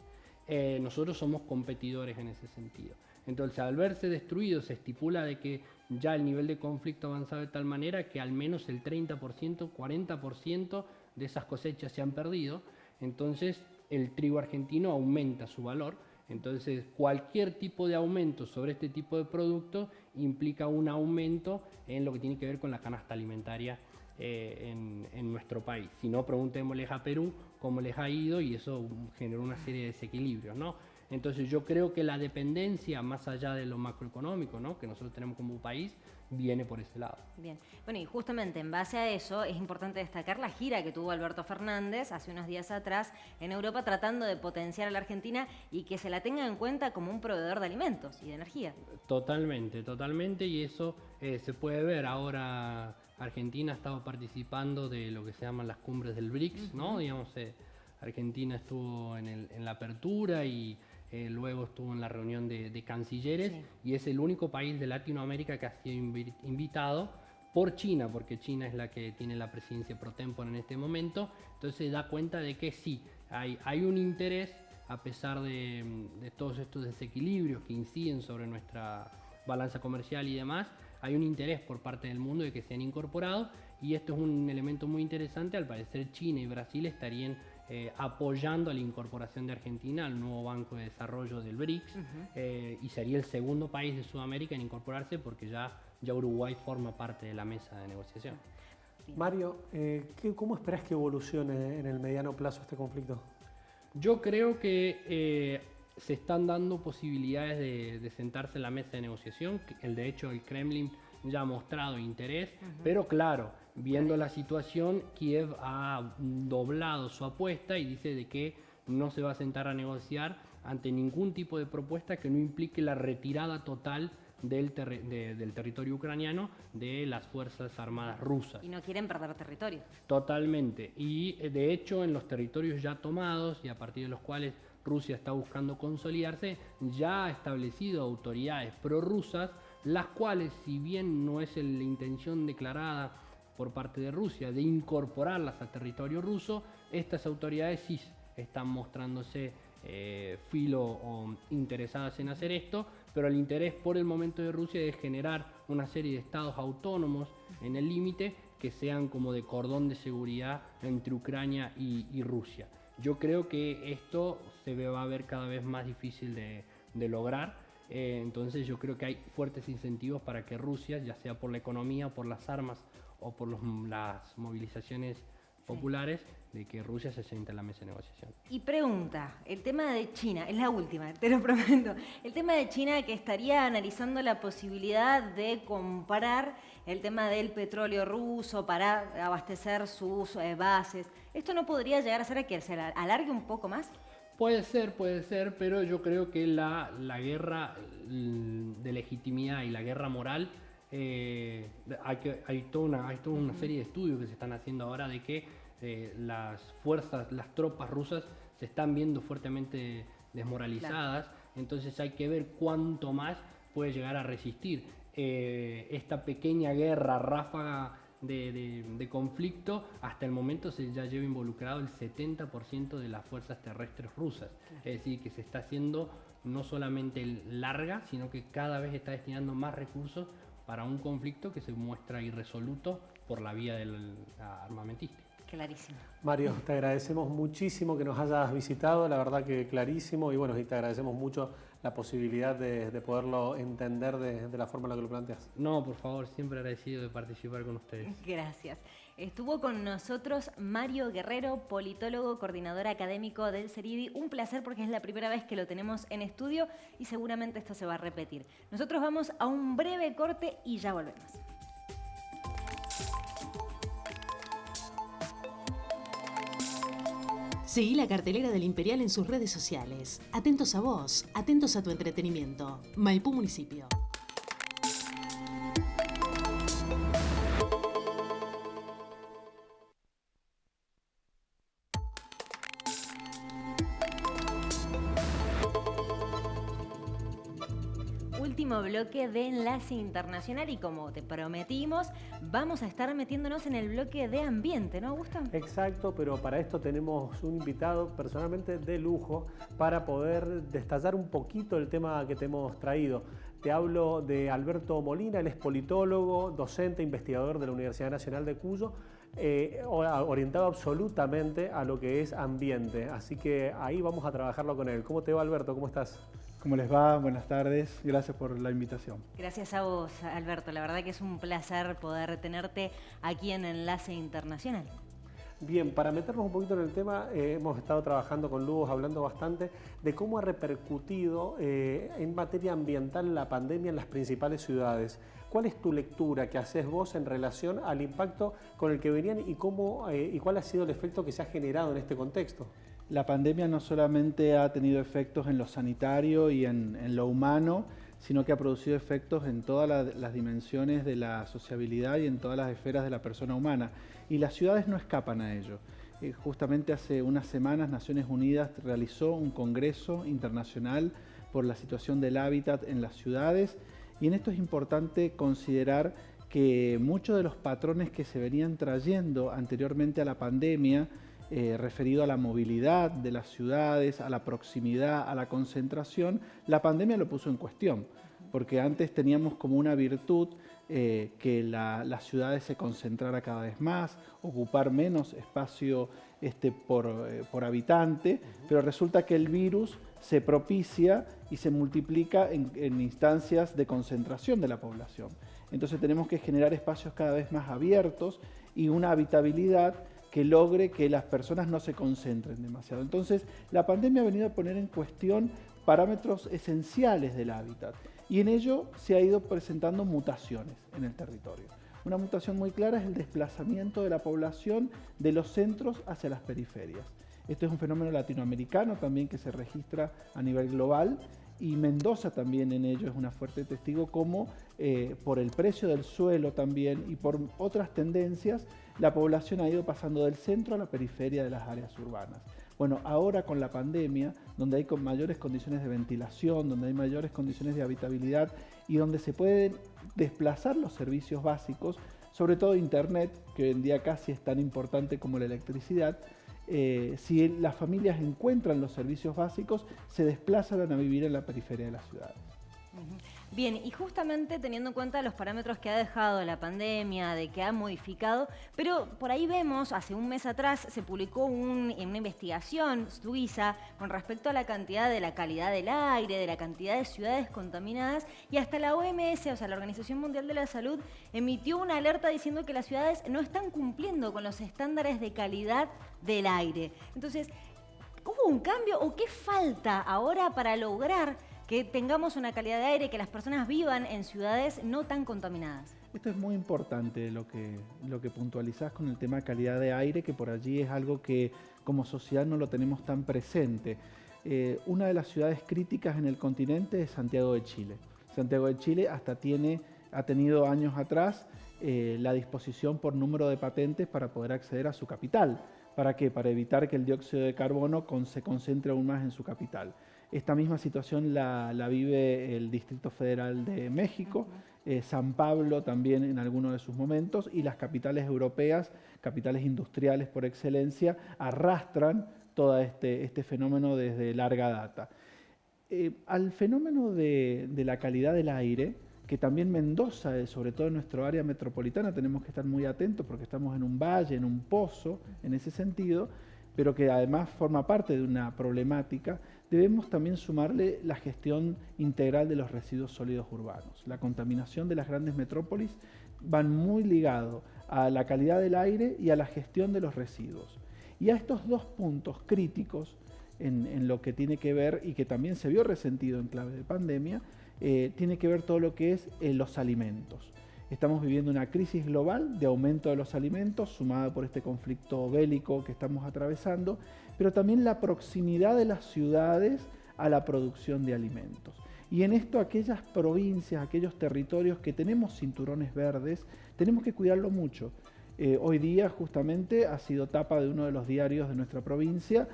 Nosotros somos competidores en ese sentido. Entonces, al verse destruido, se estipula de que ya el nivel de conflicto ha avanzado de tal manera que al menos el 30%, 40% de esas cosechas se han perdido. Entonces, el trigo argentino aumenta su valor. Entonces, cualquier tipo de aumento sobre este tipo de productos implica un aumento en lo que tiene que ver con la canasta alimentaria en nuestro país. Si no, preguntémosles a Perú cómo les ha ido y eso generó una serie de desequilibrios, ¿no? Entonces yo creo que la dependencia, más allá de lo macroeconómico, ¿no?, que nosotros tenemos como país, viene por ese lado. Bien, bueno, y justamente en base a eso es importante destacar la gira que tuvo Alberto Fernández hace unos días atrás en Europa tratando de potenciar a la Argentina y que se la tenga en cuenta como un proveedor de alimentos y de energía. Totalmente, y eso se puede ver ahora. Argentina ha estado participando de lo que se llaman las cumbres del BRICS, ¿no? Digamos, Argentina estuvo en la apertura y luego estuvo en la reunión de cancilleres, y es el único país de Latinoamérica que ha sido invitado por China, porque China es la que tiene la presidencia pro tempore en este momento. Entonces da cuenta de que sí, hay un interés, a pesar de todos estos desequilibrios que inciden sobre nuestra balanza comercial y demás, hay un interés por parte del mundo de que sean incorporados, y esto es un elemento muy interesante. Al parecer China y Brasil estarían apoyando a la incorporación de Argentina al nuevo Banco de Desarrollo del BRICS, y sería el segundo país de Sudamérica en incorporarse, porque ya Uruguay forma parte de la mesa de negociación. Mario, ¿cómo esperás que evolucione en el mediano plazo este conflicto? Yo creo que se están dando posibilidades de sentarse en la mesa de negociación. De hecho, el Kremlin ya ha mostrado interés, pero claro, viendo la situación, Kiev ha doblado su apuesta y dice de que no se va a sentar a negociar ante ningún tipo de propuesta que no implique la retirada total del territorio ucraniano de las Fuerzas Armadas rusas. Y no quieren perder territorio. Totalmente. Y de hecho, en los territorios ya tomados y a partir de los cuales Rusia está buscando consolidarse, ya ha establecido autoridades prorrusas, las cuales, si bien no es la intención declarada por parte de Rusia de incorporarlas al territorio ruso, estas autoridades sí están mostrándose filo o interesadas en hacer esto, pero el interés por el momento de Rusia es generar una serie de estados autónomos en el límite que sean como de cordón de seguridad entre Ucrania y Rusia. Yo creo que esto se va a ver cada vez más difícil de lograr, entonces yo creo que hay fuertes incentivos para que Rusia, ya sea por la economía, por las armas o por las movilizaciones populares, de que Rusia se siente en la mesa de negociación. Y pregunta, el tema de China, es la última, te lo prometo. El tema de China, que estaría analizando la posibilidad de comprar el tema del petróleo ruso para abastecer sus bases. ¿Esto no podría llegar a ser que se alargue un poco más? Puede ser, pero yo creo que la guerra de legitimidad y la guerra moral hay toda una serie de estudios que se están haciendo ahora de que las tropas rusas se están viendo fuertemente desmoralizadas, entonces hay que ver cuánto más puede llegar a resistir esta pequeña guerra ráfaga de conflicto. Hasta el momento se ya lleva involucrado el 70% de las fuerzas terrestres rusas, es decir, que se está haciendo no solamente larga, sino que cada vez está destinando más recursos para un conflicto que se muestra irresoluto por la vía del armamentística. Clarísimo. Mario, te agradecemos muchísimo que nos hayas visitado, la verdad que clarísimo, y bueno, y te agradecemos mucho la posibilidad de poderlo entender de la forma en la que lo planteas. No, por favor, siempre agradecido de participar con ustedes. Gracias. Estuvo con nosotros Mario Guerrero, politólogo, coordinador académico del CERIDI. Un placer porque es la primera vez que lo tenemos en estudio y seguramente esto se va a repetir. Nosotros vamos a un breve corte y ya volvemos. Seguí la cartelera del Imperial en sus redes sociales. Atentos a vos, atentos a tu entretenimiento. Maipú Municipio. Último bloque de Enlace Internacional y como te prometimos, vamos a estar metiéndonos en el bloque de ambiente, ¿no, Augusto? Exacto, pero para esto tenemos un invitado personalmente de lujo para poder destallar un poquito el tema que te hemos traído. Te hablo de Alberto Molina, él es politólogo, docente, investigador de la Universidad Nacional de Cuyo, orientado absolutamente a lo que es ambiente. Así que ahí vamos a trabajarlo con él. ¿Cómo te va, Alberto? ¿Cómo estás? ¿Cómo les va? Buenas tardes. Gracias por la invitación. Gracias a vos, Alberto. La verdad que es un placer poder tenerte aquí en Enlace Internacional. Bien, para meternos un poquito en el tema, hemos estado trabajando con Lugos, hablando bastante de cómo ha repercutido en materia ambiental la pandemia en las principales ciudades. ¿Cuál es tu lectura que haces vos en relación al impacto con el que venían y cuál ha sido el efecto que se ha generado en este contexto? La pandemia no solamente ha tenido efectos en lo sanitario y en lo humano, sino que ha producido efectos en todas las dimensiones de la sociabilidad y en todas las esferas de la persona humana. Y las ciudades no escapan a ello. Justamente hace unas semanas Naciones Unidas realizó un congreso internacional por la situación del hábitat en las ciudades, y en esto es importante considerar que muchos de los patrones que se venían trayendo anteriormente a la pandemia, referido a la movilidad de las ciudades, a la proximidad, a la concentración, la pandemia lo puso en cuestión, porque antes teníamos como una virtud que las ciudades se concentrara cada vez más, ocupar menos espacio por habitante, pero resulta que el virus se propicia y se multiplica en instancias de concentración de la población. Entonces tenemos que generar espacios cada vez más abiertos y una habitabilidad que logre que las personas no se concentren demasiado. Entonces, la pandemia ha venido a poner en cuestión parámetros esenciales del hábitat y en ello se ha ido presentando mutaciones en el territorio. Una mutación muy clara es el desplazamiento de la población de los centros hacia las periferias. Esto es un fenómeno latinoamericano también que se registra a nivel global, y Mendoza también en ello es una fuerte testigo, como por el precio del suelo también y por otras tendencias, la población ha ido pasando del centro a la periferia de las áreas urbanas. Bueno, ahora con la pandemia, donde hay mayores condiciones de ventilación, donde hay mayores condiciones de habitabilidad y donde se pueden desplazar los servicios básicos, sobre todo Internet, que hoy en día casi es tan importante como la electricidad, si las familias encuentran los servicios básicos, se desplazan a vivir en la periferia de las ciudades. Bien, y justamente teniendo en cuenta los parámetros que ha dejado la pandemia, de que ha modificado, pero por ahí vemos, hace un mes atrás se publicó una investigación suiza con respecto a la cantidad de la calidad del aire, de la cantidad de ciudades contaminadas, y hasta la OMS, o sea, la Organización Mundial de la Salud, emitió una alerta diciendo que las ciudades no están cumpliendo con los estándares de calidad del aire. Entonces, ¿hubo un cambio o qué falta ahora para lograr que tengamos una calidad de aire, que las personas vivan en ciudades no tan contaminadas? Esto es muy importante lo que puntualizás con el tema de calidad de aire, que por allí es algo que como sociedad no lo tenemos tan presente. Una de las ciudades críticas en el continente es Santiago de Chile. Santiago de Chile hasta tiene ha tenido años atrás la disposición por número de patentes para poder acceder a su capital. ¿Para qué? Para evitar que el dióxido de carbono se concentre aún más en su capital. Esta misma situación la vive el Distrito Federal de México, San Pablo también en algunos de sus momentos, y las capitales europeas, capitales industriales por excelencia, arrastran todo este fenómeno desde larga data. Al fenómeno de la calidad del aire, que también Mendoza, sobre todo en nuestro área metropolitana, tenemos que estar muy atentos porque estamos en un valle, en un pozo, en ese sentido, pero que además forma parte de una problemática, debemos también sumarle la gestión integral de los residuos sólidos urbanos. La contaminación de las grandes metrópolis van muy ligado a la calidad del aire y a la gestión de los residuos. Y a estos dos puntos críticos en lo que tiene que ver, y que también se vio resentido en clave de pandemia, tiene que ver todo lo que es los alimentos. Estamos viviendo una crisis global de aumento de los alimentos, sumada por este conflicto bélico que estamos atravesando, pero también la proximidad de las ciudades a la producción de alimentos. Y en esto aquellas provincias, aquellos territorios que tenemos cinturones verdes, tenemos que cuidarlo mucho. Hoy día justamente ha sido tapa de uno de los diarios de nuestra provincia,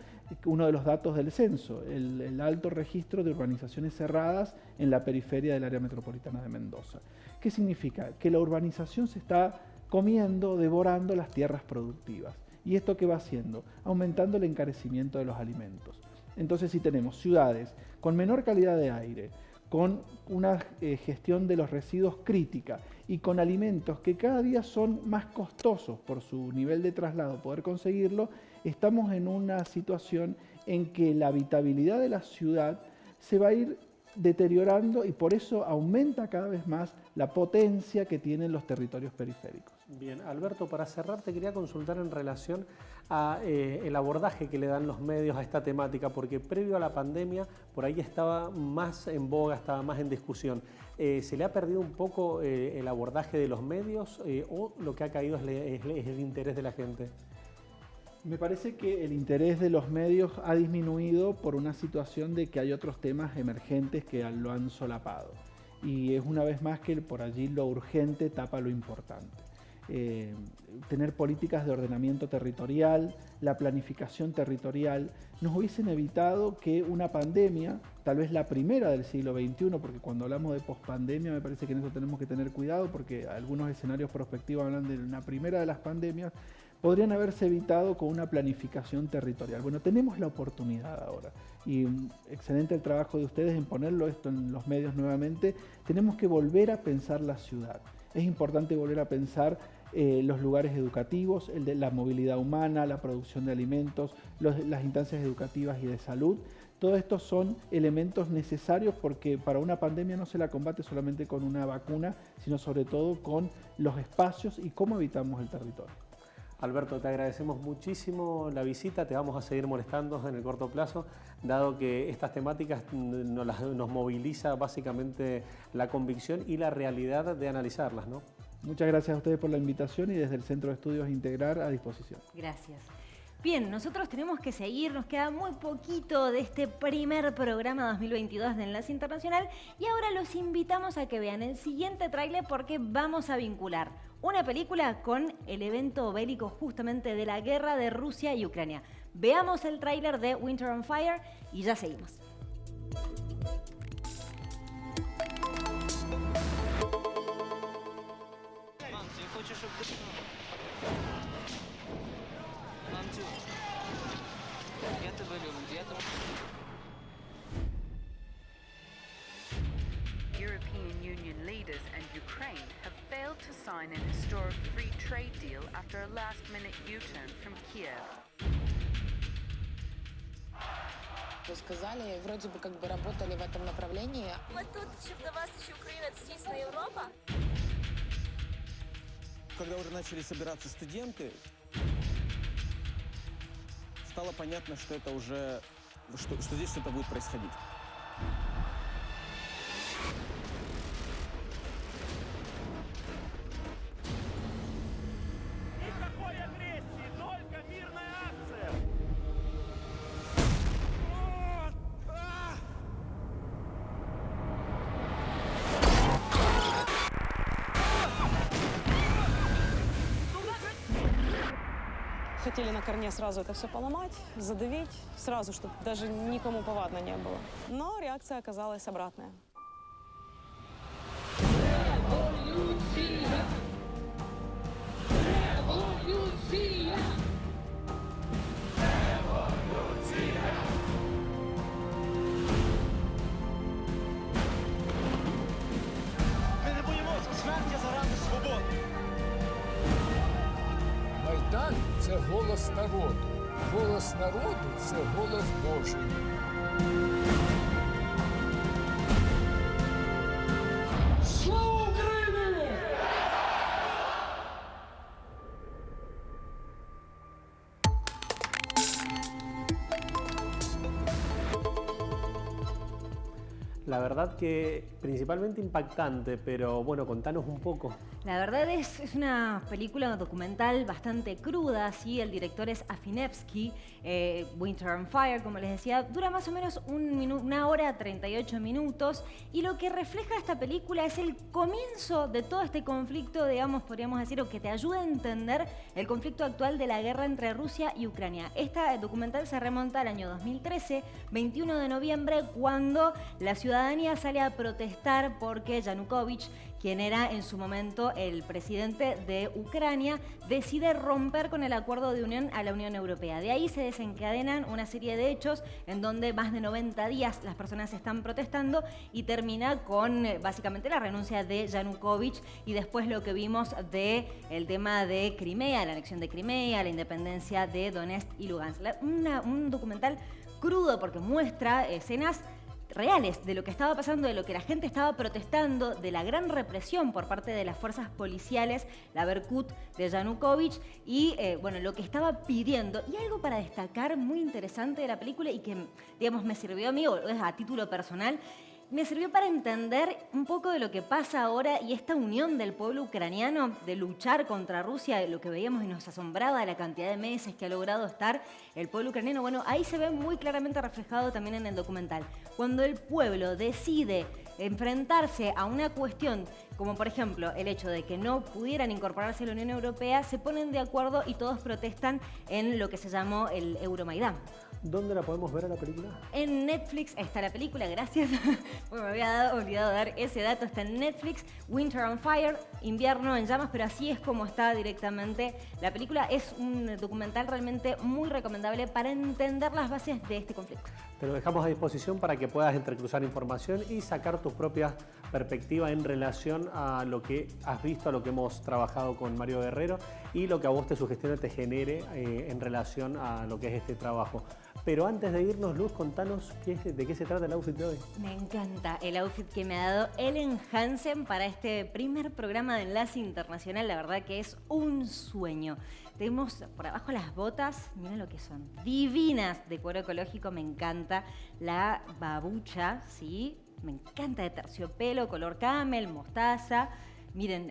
uno de los datos del censo, el alto registro de urbanizaciones cerradas en la periferia del área metropolitana de Mendoza. ¿Qué significa? Que la urbanización se está comiendo, devorando las tierras productivas. ¿Y esto qué va haciendo? Aumentando el encarecimiento de los alimentos. Entonces, si tenemos ciudades con menor calidad de aire, con una gestión de los residuos crítica y con alimentos que cada día son más costosos por su nivel de traslado, poder conseguirlo, estamos en una situación en que la habitabilidad de la ciudad se va a ir deteriorando y por eso aumenta cada vez más la potencia que tienen los territorios periféricos. Bien, Alberto, para cerrar te quería consultar en relación a el abordaje que le dan los medios a esta temática, porque previo a la pandemia por ahí estaba más en boga, estaba más en discusión. ¿Se le ha perdido un poco el abordaje de los medios o lo que ha caído es el interés de la gente? Me parece que el interés de los medios ha disminuido por una situación de que hay otros temas emergentes que lo han solapado. Y es una vez más que por allí lo urgente tapa lo importante. Tener políticas de ordenamiento territorial, la planificación territorial, nos hubiesen evitado que una pandemia, tal vez la primera del siglo XXI, porque cuando hablamos de pospandemia me parece que en eso tenemos que tener cuidado, porque algunos escenarios prospectivos hablan de una primera de las pandemias, podrían haberse evitado con una planificación territorial. Bueno, tenemos la oportunidad ahora y excelente el trabajo de ustedes en ponerlo esto en los medios nuevamente. Tenemos que volver a pensar la ciudad. Es importante volver a pensar los lugares educativos, la movilidad humana, la producción de alimentos, las instancias educativas y de salud. Todos estos son elementos necesarios porque para una pandemia no se la combate solamente con una vacuna, sino sobre todo con los espacios y cómo evitamos el territorio. Alberto, te agradecemos muchísimo la visita, te vamos a seguir molestando en el corto plazo, dado que estas temáticas nos moviliza básicamente la convicción y la realidad de analizarlas, ¿no? Muchas gracias a ustedes por la invitación y desde el Centro de Estudios Integrar a disposición. Gracias. Bien, nosotros tenemos que seguir, nos queda muy poquito de este primer programa 2022 de Enlace Internacional y ahora los invitamos a que vean el siguiente tráiler porque vamos a vincular una película con el evento bélico justamente de la guerra de Rusia y Ucrania. Veamos el tráiler de Winter on Fire y ya seguimos. European Union leaders and Ukraine have failed to sign an historic free trade deal after a last-minute U-turn from Kiev. Вы сказали, вроде бы как бы работали в этом направлении. Вот тут, чтобы до вас еще Украина, это единственная Европа. Когда уже начали собираться студенты, стало понятно, что это уже, что здесь что-то будет происходить. Никакой агрессии, только мирная акция! хотели на корне сразу это все поломать, задавить, сразу, чтобы даже никому повадно не было. Но реакция оказалась обратная. Майдан – це голос народу. Голос народу – це голос Божий. Слава Україні! La verdad que principalmente impactante, pero bueno, contanos un poco. La verdad es una película documental bastante cruda, ¿sí? El director es Afinevsky, Winter on Fire, como les decía, dura más o menos 1 hora 38 minutos y lo que refleja esta película es el comienzo de todo este conflicto, digamos, podríamos decir, o que te ayuda a entender el conflicto actual de la guerra entre Rusia y Ucrania. Esta documental se remonta al año 2013, 21 de noviembre, cuando la ciudadanía sale a protestar porque Yanukovych, quien era en su momento el presidente de Ucrania, decide romper con el acuerdo de unión a la Unión Europea. De ahí se desencadenan una serie de hechos en donde más de 90 días las personas están protestando y termina con básicamente la renuncia de Yanukovych y después lo que vimos del tema de Crimea, la anexión de Crimea, la independencia de Donetsk y Lugansk. Un documental crudo porque muestra escenas reales de lo que estaba pasando, de lo que la gente estaba protestando, de la gran represión por parte de las fuerzas policiales, la Berkut de Yanukovych y bueno, lo que estaba pidiendo. Y algo para destacar muy interesante de la película y que, digamos, me sirvió a mí, o a título personal, me sirvió para entender un poco de lo que pasa ahora y esta unión del pueblo ucraniano de luchar contra Rusia, lo que veíamos y nos asombraba la cantidad de meses que ha logrado estar el pueblo ucraniano. Bueno, ahí se ve muy claramente reflejado también en el documental. Cuando el pueblo decide enfrentarse a una cuestión como por ejemplo el hecho de que no pudieran incorporarse a la Unión Europea, se ponen de acuerdo y todos protestan en lo que se llamó el Euromaidán. ¿Dónde la podemos ver a la película? En Netflix está la película, gracias. Bueno, me había olvidado dar ese dato. Está en Netflix, Winter on Fire, Invierno en Llamas, pero así es como está directamente la película. Es un documental realmente muy recomendable para entender las bases de este conflicto. Te lo dejamos a disposición para que puedas entrecruzar información y sacar tu propia perspectiva en relación a lo que has visto, a lo que hemos trabajado con Mario Guerrero y lo que a vos te sugestione, te genere en relación a lo que es este trabajo. Pero antes de irnos, Luz, contanos de qué se trata el outfit de hoy. Me encanta el outfit que me ha dado Ellen Hansen para este primer programa de Enlace Internacional. La verdad que es un sueño. Tenemos por abajo las botas, miren lo que son, divinas, de cuero ecológico, me encanta. La babucha, ¿sí? Me encanta, de terciopelo, color camel, mostaza. Miren,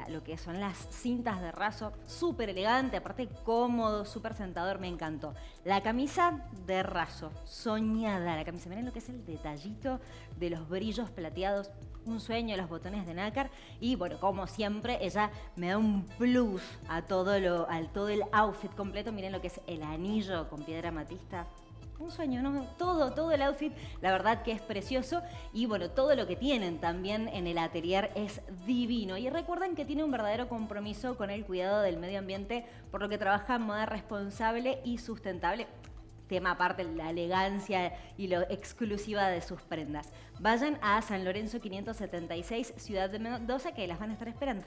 lo que son las cintas de raso, súper elegante, aparte cómodo, súper sentador, me encantó. La camisa de raso, soñada la camisa. Miren lo que es el detallito de los brillos plateados, un sueño, los botones de nácar. Y bueno, como siempre, ella me da un plus a todo el outfit completo. Miren lo que es el anillo con piedra amatista. Un sueño, ¿no? Todo el outfit, la verdad que es precioso y bueno, todo lo que tienen también en el atelier es divino. Y recuerden que tiene un verdadero compromiso con el cuidado del medio ambiente, por lo que trabaja en moda responsable y sustentable. Tema aparte, la elegancia y lo exclusiva de sus prendas. Vayan a San Lorenzo 576, Ciudad de Mendoza, que las van a estar esperando.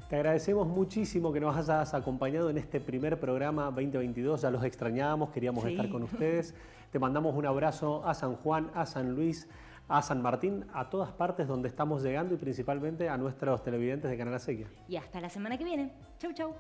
Te agradecemos muchísimo que nos hayas acompañado en este primer programa 2022. Ya los extrañábamos, queríamos estar con ustedes. Te mandamos un abrazo a San Juan, a San Luis, a San Martín, a todas partes donde estamos llegando y principalmente a nuestros televidentes de Canal Acequia. Y hasta la semana que viene. Chau, chau.